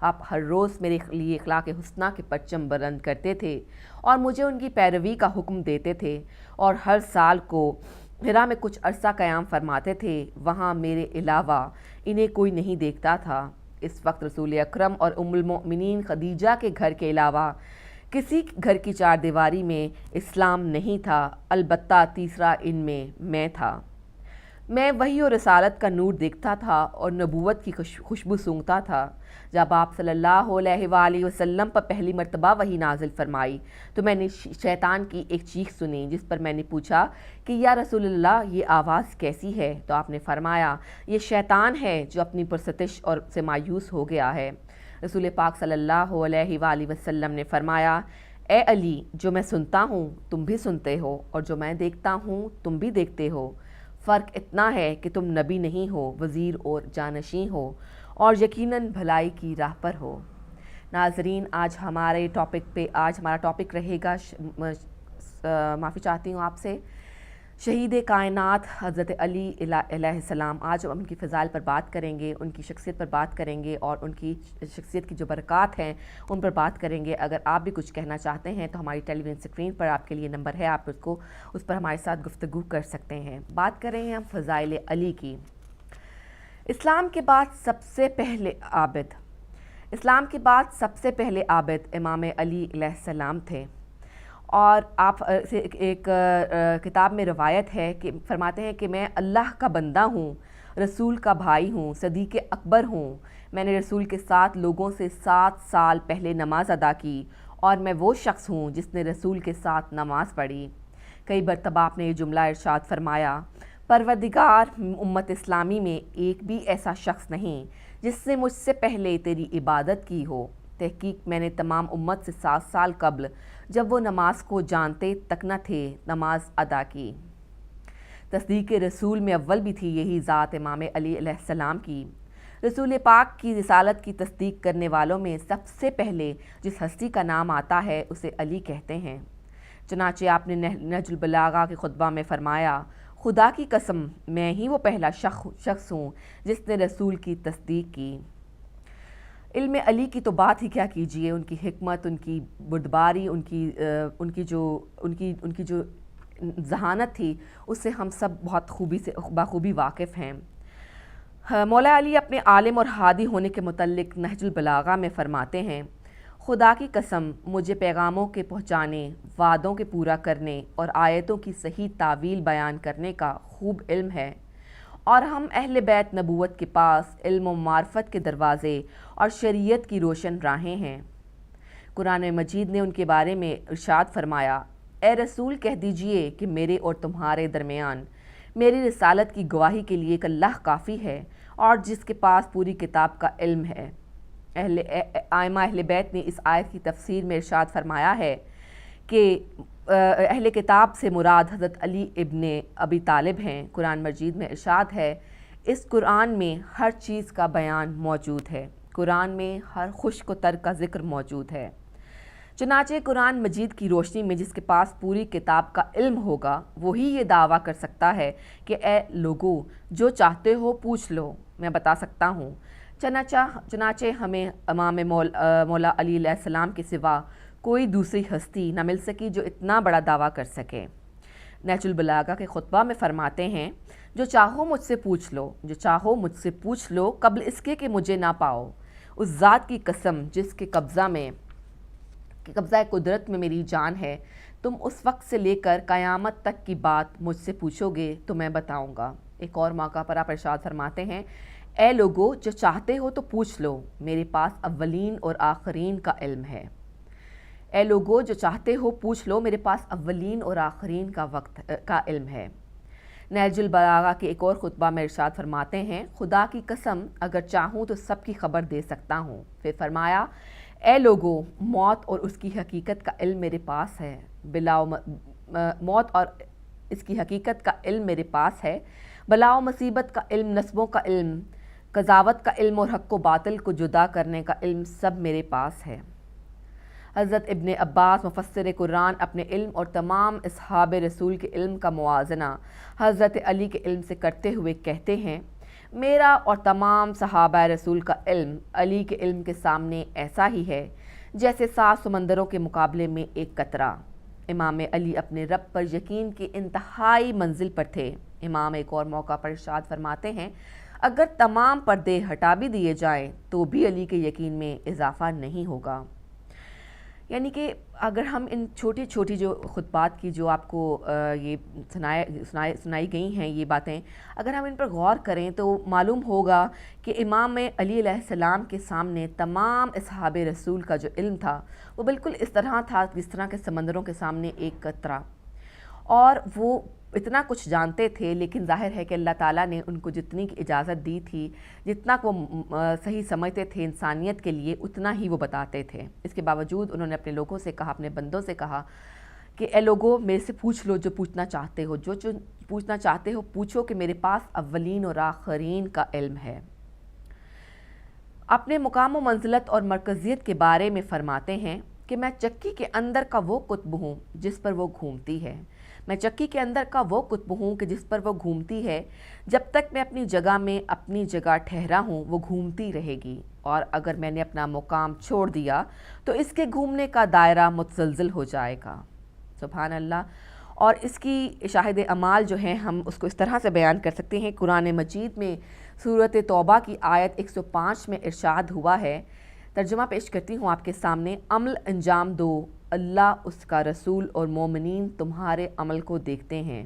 آپ ہر روز میرے لیے اخلاق حسنہ کے پرچم بلند کرتے تھے اور مجھے ان کی پیروی کا حکم دیتے تھے، اور ہر سال کو حرا میں کچھ عرصہ قیام فرماتے تھے، وہاں میرے علاوہ انہیں کوئی نہیں دیکھتا تھا۔ اس وقت رسول اکرم اور ام المؤمنین خدیجہ کے گھر کے علاوہ کسی گھر کی چار دیواری میں اسلام نہیں تھا، البتہ تیسرا ان میں تھا۔ میں وحی اور رسالت کا نور دیکھتا تھا اور نبوت کی خوشبو سونگھتا تھا۔ جب آپ صلی اللہ علیہ وآلہ وسلم پر پہلی مرتبہ وحی نازل فرمائی تو میں نے شیطان کی ایک چیخ سنی، جس پر میں نے پوچھا کہ یا رسول اللہ یہ آواز کیسی ہے؟ تو آپ نے فرمایا یہ شیطان ہے جو اپنی پرستش اور سے مایوس ہو گیا ہے۔ رسول پاک صلی اللہ علیہ وآلہ وسلم نے فرمایا اے علی، جو میں سنتا ہوں تم بھی سنتے ہو، اور جو میں دیکھتا ہوں تم بھی دیکھتے ہو، فرق اتنا ہے کہ تم نبی نہیں ہو، وزیر اور جانشین ہو، اور یقیناً بھلائی کی راہ پر ہو۔ ناظرین، آج ہمارا ٹاپک رہے گا، معافی چاہتی ہوں آپ سے، شہید کائنات حضرت علی علیہ السلام۔ آج ہم ان کی فضائل پر بات کریں گے، ان کی شخصیت پر بات کریں گے، اور ان کی شخصیت کی جو برکات ہیں ان پر بات کریں گے۔ اگر آپ بھی کچھ کہنا چاہتے ہیں تو ہماری ٹیلی ویژن اسکرین پر آپ کے لیے نمبر ہے، آپ اس پر ہمارے ساتھ گفتگو کر سکتے ہیں۔ بات کریں ہم فضائل علی کی۔ اسلام کے بعد سب سے پہلے عابد امام علی علیہ السلام تھے، اور آپ سے ایک کتاب میں روایت ہے کہ فرماتے ہیں کہ میں اللہ کا بندہ ہوں، رسول کا بھائی ہوں، صدیق اکبر ہوں۔ میں نے رسول کے ساتھ لوگوں سے 7 سال پہلے نماز ادا کی، اور میں وہ شخص ہوں جس نے رسول کے ساتھ نماز پڑھی۔ کئی مرتبہ آپ نے یہ جملہ ارشاد فرمایا، پروردگار، امت اسلامی میں ایک بھی ایسا شخص نہیں جس نے مجھ سے پہلے تیری عبادت کی ہو۔ تحقیق میں نے تمام امت سے 7 سال قبل، جب وہ نماز کو جانتے تک نہ تھے، نماز ادا کی۔ تصدیق رسول میں اول بھی تھی یہی ذات امام علی علیہ السلام کی۔ رسول پاک کی رسالت کی تصدیق کرنے والوں میں سب سے پہلے جس ہستی کا نام آتا ہے اسے علی کہتے ہیں۔ چنانچہ آپ نے نہج البلاغہ کے خطبہ میں فرمایا، خدا کی قسم میں ہی وہ پہلا شخص ہوں جس نے رسول کی تصدیق کی۔ علم علی کی تو بات ہی کیا کیجیے، ان کی حکمت، ان کی بردباری، ان کی جو ذہانت تھی، اس سے ہم سب بہت بخوبی واقف ہیں۔ مولا علی اپنے عالم اور ہادی ہونے کے متعلق نہج البلاغہ میں فرماتے ہیں، خدا کی قسم مجھے پیغاموں کے پہنچانے، وعدوں کے پورا کرنے اور آیتوں کی صحیح تعویل بیان کرنے کا خوب علم ہے، اور ہم اہل بیت نبوت کے پاس علم و معرفت کے دروازے اور شریعت کی روشن راہیں ہیں۔ قرآن مجید نے ان کے بارے میں ارشاد فرمایا، اے رسول کہہ دیجئے کہ میرے اور تمہارے درمیان میری رسالت کی گواہی کے لیے ایک اللہ کافی ہے، اور جس کے پاس پوری کتاب کا علم ہے۔ ائمہ اہل بیت نے اس آیت کی تفسیر میں ارشاد فرمایا ہے کہ اہل کتاب سے مراد حضرت علی ابن ابی طالب ہیں۔ قرآن مجید میں ارشاد ہے، اس قرآن میں ہر چیز کا بیان موجود ہے، قرآن میں ہر خشک و تر کا ذکر موجود ہے۔ چنانچہ قرآن مجید کی روشنی میں جس کے پاس پوری کتاب کا علم ہوگا وہی یہ دعویٰ کر سکتا ہے کہ اے لوگو، جو چاہتے ہو پوچھ لو، میں بتا سکتا ہوں۔ چنانچہ ہمیں امام مولا علی علیہ السلام کے سوا کوئی دوسری ہستی نہ مل سکی جو اتنا بڑا دعویٰ کر سکے۔ نہج البلاغہ کے خطبہ میں فرماتے ہیں، جو چاہو مجھ سے پوچھ لو قبل اس کے کہ مجھے نہ پاؤ۔ اس ذات کی قسم جس کے قبضہ قدرت میں میری جان ہے، تم اس وقت سے لے کر قیامت تک کی بات مجھ سے پوچھو گے تو میں بتاؤں گا۔ ایک اور موقع پر آپ ارشاد فرماتے ہیں، اے لوگو، جو چاہتے ہو تو پوچھ لو، میرے پاس اولین اور آخرین کا علم ہے۔ اے لوگو، جو چاہتے ہو پوچھ لو، میرے پاس اولین اور آخرین کا علم ہے۔ نہج البلاغہ کے ایک اور خطبہ میں ارشاد فرماتے ہیں، خدا کی قسم اگر چاہوں تو سب کی خبر دے سکتا ہوں۔ پھر فرمایا، اے لوگو، موت اور اس کی حقیقت کا علم میرے پاس ہے، موت اور اس کی حقیقت کا علم میرے پاس ہے، بلا و مصیبت کا علم، نسبوں کا علم، قضاوت کا علم اور حق و باطل کو جدا کرنے کا علم سب میرے پاس ہے۔ حضرت ابن عباس مفسر قرآن اپنے علم اور تمام اصحاب رسول کے علم کا موازنہ حضرت علی کے علم سے کرتے ہوئے کہتے ہیں، میرا اور تمام صحابہ رسول کا علم علی کے علم کے سامنے ایسا ہی ہے جیسے 7 سمندروں کے مقابلے میں ایک قطرہ۔ امام علی اپنے رب پر یقین کی انتہائی منزل پر تھے۔ امام ایک اور موقع پر ارشاد فرماتے ہیں، اگر تمام پردے ہٹا بھی دیے جائیں تو بھی علی کے یقین میں اضافہ نہیں ہوگا۔ یعنی کہ اگر ہم ان چھوٹی چھوٹی جو خطبات کی جو آپ کو یہ سنائی گئی ہیں یہ باتیں، اگر ہم ان پر غور کریں تو معلوم ہوگا کہ امام علی علیہ السلام کے سامنے تمام اصحاب رسول کا جو علم تھا وہ بالکل اس طرح تھا جس طرح کے سمندروں کے سامنے ایک قطرہ، اور وہ اتنا کچھ جانتے تھے، لیکن ظاہر ہے کہ اللہ تعالیٰ نے ان کو جتنی کی اجازت دی تھی، جتنا وہ صحیح سمجھتے تھے انسانیت کے لیے، اتنا ہی وہ بتاتے تھے۔ اس کے باوجود انہوں نے اپنے لوگوں سے کہا، اپنے بندوں سے کہا کہ اے لوگو، میرے سے پوچھ لو جو پوچھنا چاہتے ہو، جو پوچھنا چاہتے ہو پوچھو، کہ میرے پاس اولین اور آخرین کا علم ہے۔ اپنے مقام و منزلت اور مرکزیت کے بارے میں فرماتے ہیں کہ میں چکی کے اندر کا وہ قطب ہوں جس پر وہ گھومتی ہے، میں چکی کے اندر کا وہ قطب ہوں کہ جس پر وہ گھومتی ہے، جب تک میں اپنی جگہ میں اپنی جگہ ٹھہرا ہوں وہ گھومتی رہے گی، اور اگر میں نے اپنا مقام چھوڑ دیا تو اس کے گھومنے کا دائرہ متزلزل ہو جائے گا۔ سبحان اللہ۔ اور اس کی شاہد اعمال جو ہیں ہم اس کو اس طرح سے بیان کر سکتے ہیں۔ قرآن مجید میں سورۃ توبہ کی آیت 105 میں ارشاد ہوا ہے، ترجمہ پیش کرتی ہوں آپ کے سامنے، عمل انجام دو، اللہ، اس کا رسول اور مومنین تمہارے عمل کو دیکھتے ہیں۔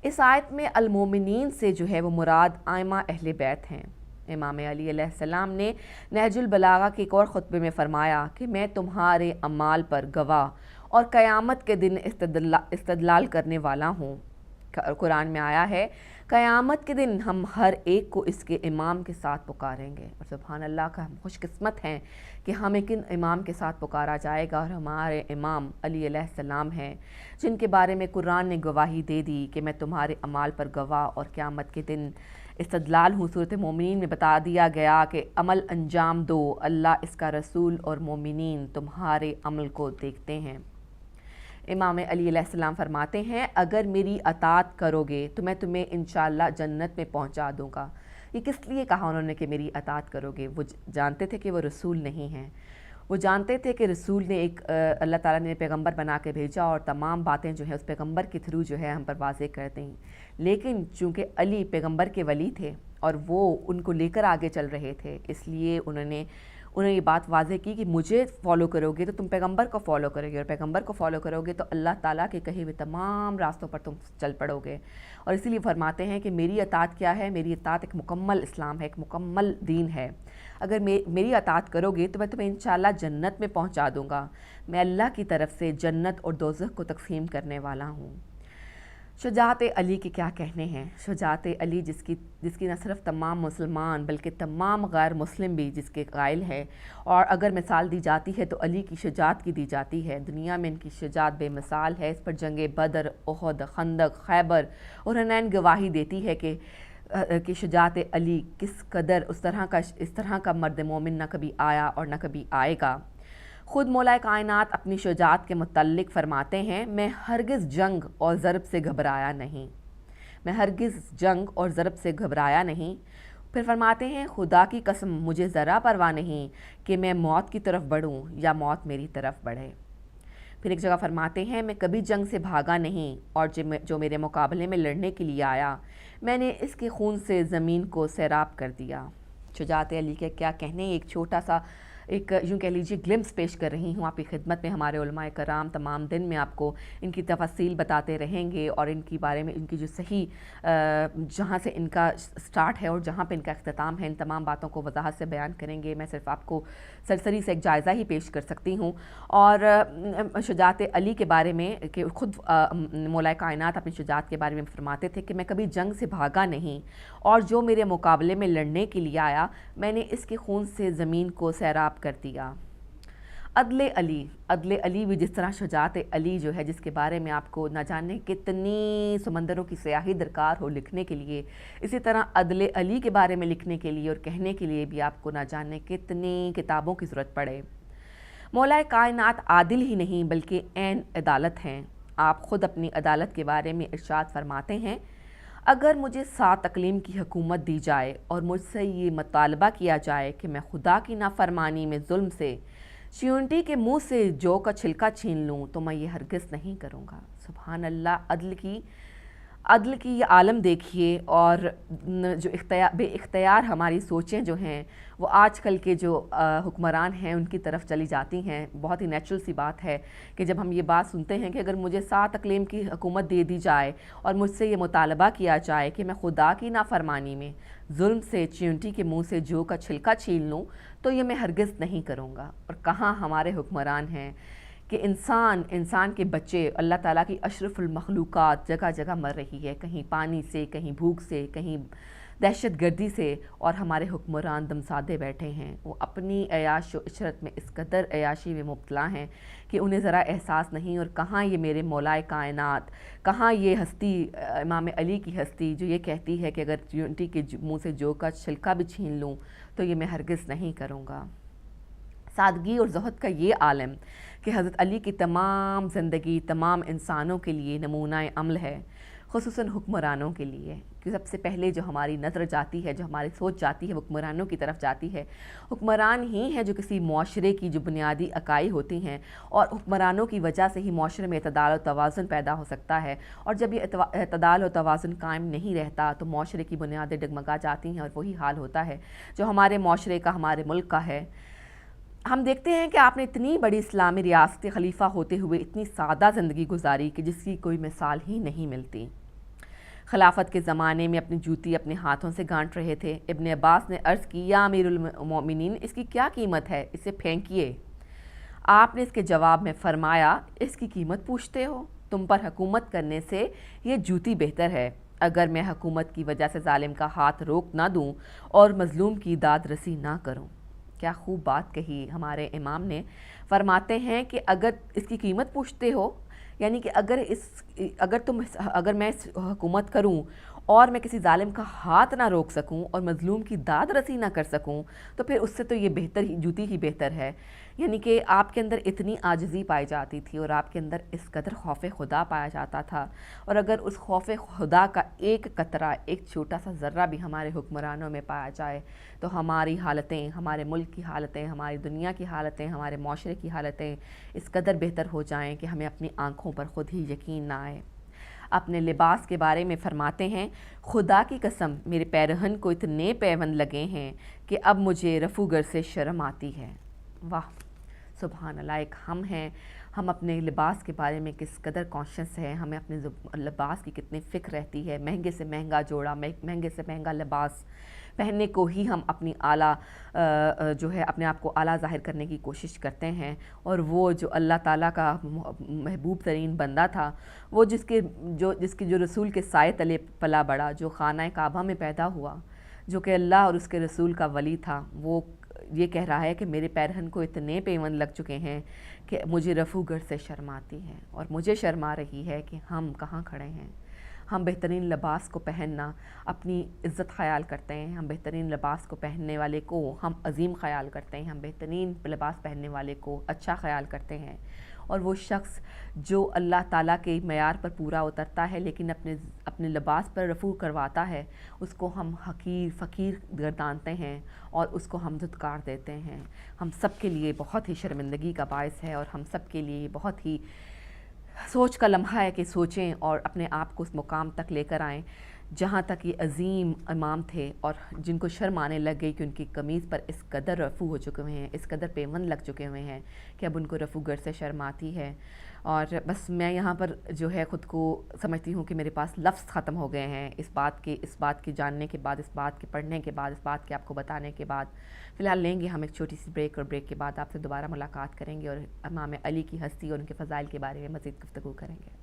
اس آیت میں المومنین سے جو ہے وہ مراد ائمہ اہل بیت ہیں۔ امام علی علیہ السلام نے نہج البلاغہ کے ایک اور خطبے میں فرمایا کہ میں تمہارے اعمال پر گواہ اور قیامت کے دن استدلال کرنے والا ہوں۔ قرآن میں آیا ہے، قیامت کے دن ہم ہر ایک کو اس کے امام کے ساتھ پکاریں گے، اور سبحان اللہ کا ہم خوش قسمت ہیں کہ ہمیں کن امام کے ساتھ پکارا جائے گا، اور ہمارے امام علی علیہ السلام ہیں جن کے بارے میں قرآن نے گواہی دے دی کہ میں تمہارے اعمال پر گواہ اور قیامت کے دن استدلال ہوں۔ سورۃ مومنین میں بتا دیا گیا کہ عمل انجام دو، اللہ، اس کا رسول اور مومنین تمہارے عمل کو دیکھتے ہیں۔ امام علی علیہ السلام فرماتے ہیں، اگر میری اطاعت کرو گے تو میں تمہیں انشاءاللہ جنت میں پہنچا دوں گا۔ یہ کس لیے کہا انہوں نے کہ میری اطاعت کرو گے؟ وہ جانتے تھے کہ وہ رسول نہیں ہیں، وہ جانتے تھے کہ رسول نے ایک اللہ تعالیٰ نے پیغمبر بنا کے بھیجا، اور تمام باتیں جو ہیں اس پیغمبر کے تھرو جو ہے ہم پر واضح کرتے ہیں، لیکن چونکہ علی پیغمبر کے ولی تھے اور وہ ان کو لے کر آگے چل رہے تھے، اس لیے انہیں یہ بات واضح کی کہ مجھے فالو کرو گے تو تم پیغمبر کو فالو کرو گے، اور پیغمبر کو فالو کرو گے تو اللہ تعالیٰ کے کہے ہوئے تمام راستوں پر تم چل پڑو گے۔ اور اسی لیے فرماتے ہیں کہ میری اطاعت کیا ہے؟ میری اطاعت ایک مکمل اسلام ہے، ایک مکمل دین ہے۔ اگر میری اطاعت کرو گے تو میں تمہیں انشاءاللہ جنت میں پہنچا دوں گا۔ میں اللہ کی طرف سے جنت اور دوزخ کو تقسیم کرنے والا ہوں۔ شجاعت علی کے کیا کہنے ہیں؟ شجاعت علی جس کی نہ صرف تمام مسلمان بلکہ تمام غیر مسلم بھی جس کے قائل ہیں، اور اگر مثال دی جاتی ہے تو علی کی شجاعت کی دی جاتی ہے۔ دنیا میں ان کی شجاعت بے مثال ہے۔ اس پر جنگ بدر، احد، خندق، خیبر اور حنین گواہی دیتی ہے کہ شجاعت علی کس قدر اس طرح کا مرد مومن نہ کبھی آیا اور نہ کبھی آئے گا۔ خود مولا کائنات اپنی شجاعت کے متعلق فرماتے ہیں، میں ہرگز جنگ اور ضرب سے گھبرایا نہیں، میں ہرگز جنگ اور ضرب سے گھبرایا نہیں۔ پھر فرماتے ہیں، خدا کی قسم مجھے ذرا پرواہ نہیں کہ میں موت کی طرف بڑھوں یا موت میری طرف بڑھے۔ پھر ایک جگہ فرماتے ہیں، میں کبھی جنگ سے بھاگا نہیں، اور جو میرے مقابلے میں لڑنے کے لیے آیا میں نے اس کے خون سے زمین کو سیراب کر دیا۔ شجاعت علی کے کیا کہنے، ایک چھوٹا سا یوں کہہ لیجیے گلمپس پیش کر رہی ہوں آپ کی خدمت میں۔ ہمارے علماء کرام تمام دن میں آپ کو ان کی تفاصیل بتاتے رہیں گے، اور ان کی بارے میں ان کی جو صحیح جہاں سے ان کا سٹارٹ ہے اور جہاں پہ ان کا اختتام ہے، ان تمام باتوں کو وضاحت سے بیان کریں گے۔ میں صرف آپ کو سرسری سے ایک جائزہ ہی پیش کر سکتی ہوں۔ اور شجاعت علی کے بارے میں کہ خود مولا کائنات اپنی شجاعت کے بارے میں فرماتے تھے کہ میں کبھی جنگ سے بھاگا نہیں، اور جو میرے مقابلے میں لڑنے کے لیے آیا میں نے اس کے خون سے زمین کو سیراب کر دیا۔ عدل علی بھی جس طرح شجاعت علی جو ہے جس کے بارے میں آپ کو نہ جانے کتنی سمندروں کی سیاہی درکار ہو لکھنے کے لیے، اسی طرح عدل علی کے بارے میں لکھنے کے لیے اور کہنے کے لیے بھی آپ کو نہ جانے کتنی کتابوں کی ضرورت پڑے۔ مولا کائنات عادل ہی نہیں بلکہ عین عدالت ہیں۔ آپ خود اپنی عدالت کے بارے میں ارشاد فرماتے ہیں، اگر مجھے 7 اقلیم کی حکومت دی جائے اور مجھ سے یہ مطالبہ کیا جائے کہ میں خدا کی نافرمانی میں ظلم سے چیونٹی کے منہ سے جو کا چھلکا چھین لوں تو میں یہ ہرگز نہیں کروں گا۔ سبحان اللہ، عدل کی یہ عالم دیکھیے، اور جو بے اختیار ہماری سوچیں جو ہیں وہ آج کل کے جو حکمران ہیں ان کی طرف چلی جاتی ہیں۔ بہت ہی نیچرل سی بات ہے کہ جب ہم یہ بات سنتے ہیں کہ اگر مجھے 7 اقلیم کی حکومت دے دی جائے اور مجھ سے یہ مطالبہ کیا جائے کہ میں خدا کی نافرمانی میں ظلم سے چیونٹی کے منہ سے جو کا چھلکا چھین لوں تو یہ میں ہرگز نہیں کروں گا۔ اور کہاں ہمارے حکمران ہیں کہ انسان کے بچے، اللہ تعالیٰ کی اشرف المخلوقات جگہ جگہ مر رہی ہے، کہیں پانی سے، کہیں بھوک سے، کہیں دہشت گردی سے، اور ہمارے حکمران دم سادے بیٹھے ہیں۔ وہ اپنی عیاش و عشرت میں اس قدر عیاشی میں مبتلا ہیں کہ انہیں ذرا احساس نہیں۔ اور کہاں یہ میرے مولائے کائنات، کہاں یہ ہستی، امام علی کی ہستی جو یہ کہتی ہے کہ اگر چیونٹی کے منہ سے جو کا چھلکا بھی چھین لوں تو یہ میں ہرگز نہیں کروں گا۔ سادگی اور زہد کا یہ عالم کہ حضرت علی کی تمام زندگی تمام انسانوں کے لیے نمونہ عمل ہے، خصوصاً حکمرانوں کے لیے، کہ سب سے پہلے جو ہماری نظر جاتی ہے، جو ہماری سوچ جاتی ہے، حکمرانوں کی طرف جاتی ہے۔ حکمران ہی ہیں جو کسی معاشرے کی جو بنیادی اکائی ہوتی ہیں، اور حکمرانوں کی وجہ سے ہی معاشرے میں اعتدال و توازن پیدا ہو سکتا ہے، اور جب یہ اعتدال و توازن قائم نہیں رہتا تو معاشرے کی بنیادیں ڈگمگا جاتی ہیں، اور وہی حال ہوتا ہے جو ہمارے معاشرے کا، ہمارے ملک کا ہے۔ ہم دیکھتے ہیں کہ آپ نے اتنی بڑی اسلامی ریاست خلیفہ ہوتے ہوئے اتنی سادہ زندگی گزاری کہ جس کی کوئی مثال ہی نہیں ملتی۔ خلافت کے زمانے میں اپنی جوتی اپنے ہاتھوں سے گانٹ رہے تھے۔ ابن عباس نے عرض کی، یا امیر المومنین، اس کی کیا قیمت ہے، اسے پھینکیے۔ آپ نے اس کے جواب میں فرمایا، اس کی قیمت پوچھتے ہو؟ تم پر حکومت کرنے سے یہ جوتی بہتر ہے۔ اگر میں حکومت کی وجہ سے ظالم کا ہاتھ روک نہ دوں اور مظلوم کی داد رسی نہ کروں۔ کیا خوب بات کہی ہمارے امام نے۔ فرماتے ہیں کہ اگر اس کی قیمت پوچھتے ہو، یعنی کہ اگر میں حکومت کروں اور میں کسی ظالم کا ہاتھ نہ روک سکوں اور مظلوم کی داد رسی نہ کر سکوں تو پھر اس سے تو یہ جوتی ہی بہتر ہے۔ یعنی کہ آپ کے اندر اتنی عاجزی پائی جاتی تھی اور آپ کے اندر اس قدر خوف خدا پایا جاتا تھا، اور اگر اس خوف خدا کا ایک قطرہ، ایک چھوٹا سا ذرہ بھی ہمارے حکمرانوں میں پایا جائے تو ہماری حالتیں، ہمارے ملک کی حالتیں، ہماری دنیا کی حالتیں، ہمارے معاشرے کی حالتیں اس قدر بہتر ہو جائیں کہ ہمیں اپنی آنکھوں پر خود ہی یقین نہ آئے۔ اپنے لباس کے بارے میں فرماتے ہیں، خدا کی قسم میرے پیرہن کو اتنے پیوند لگے ہیں کہ اب مجھے رفوگر سے شرم آتی ہے۔ واہ، سبحان اللہ! ایک ہم ہیں، ہم اپنے لباس کے بارے میں کس قدر کانشیس ہیں، ہمیں اپنے لباس کی کتنی فکر رہتی ہے۔ مہنگے سے مہنگا جوڑا، مہنگے سے مہنگا لباس پہننے کو ہی ہم اپنی جو ہے اپنے آپ کو اعلیٰ ظاہر کرنے کی کوشش کرتے ہیں، اور وہ جو اللہ تعالیٰ کا محبوب ترین بندہ تھا، وہ جس کے جو رسول کے سائے تلے پلا بڑا، جو خانہ کعبہ میں پیدا ہوا، جو کہ اللہ اور اس کے رسول کا ولی تھا، وہ یہ کہہ رہا ہے کہ میرے پیرہن کو اتنے پیوند لگ چکے ہیں کہ مجھے رفو گر سے شرم آتی ہے، اور مجھے شرم آ رہی ہے کہ ہم کہاں کھڑے ہیں۔ ہم بہترین لباس کو پہننا اپنی عزت خیال کرتے ہیں، ہم بہترین لباس کو پہننے والے کو ہم عظیم خیال کرتے ہیں، ہم بہترین لباس پہننے والے کو اچھا خیال کرتے ہیں، اور وہ شخص جو اللہ تعالیٰ کے معیار پر پورا اترتا ہے لیکن اپنے لباس پر رفو کرواتا ہے، اس کو ہم حقیر فقیر گردانتے ہیں اور اس کو ہم دھتکار دیتے ہیں۔ ہم سب کے لیے بہت ہی شرمندگی کا باعث ہے، اور ہم سب کے لیے بہت ہی سوچ کا لمحہ ہے کہ سوچیں اور اپنے آپ کو اس مقام تک لے کر آئیں جہاں تک یہ عظیم امام تھے، اور جن کو شرم آنے لگ گئی کہ ان کی قمیض پر اس قدر رفو ہو چکے ہوئے ہیں، اس قدر پیوند لگ چکے ہوئے ہیں کہ اب ان کو رفو گر سے شرم آتی ہے۔ اور بس میں یہاں پر جو ہے خود کو سمجھتی ہوں کہ میرے پاس لفظ ختم ہو گئے ہیں اس بات کے جاننے کے بعد، اس بات کے پڑھنے کے بعد، اس بات کے آپ کو بتانے کے بعد۔ فی الحال لیں گے ہم ایک چھوٹی سی بریک، اور بریک کے بعد آپ سے دوبارہ ملاقات کریں گے اور امام علی کی ہستی اور ان کے فضائل کے بارے میں مزید گفتگو کریں گے۔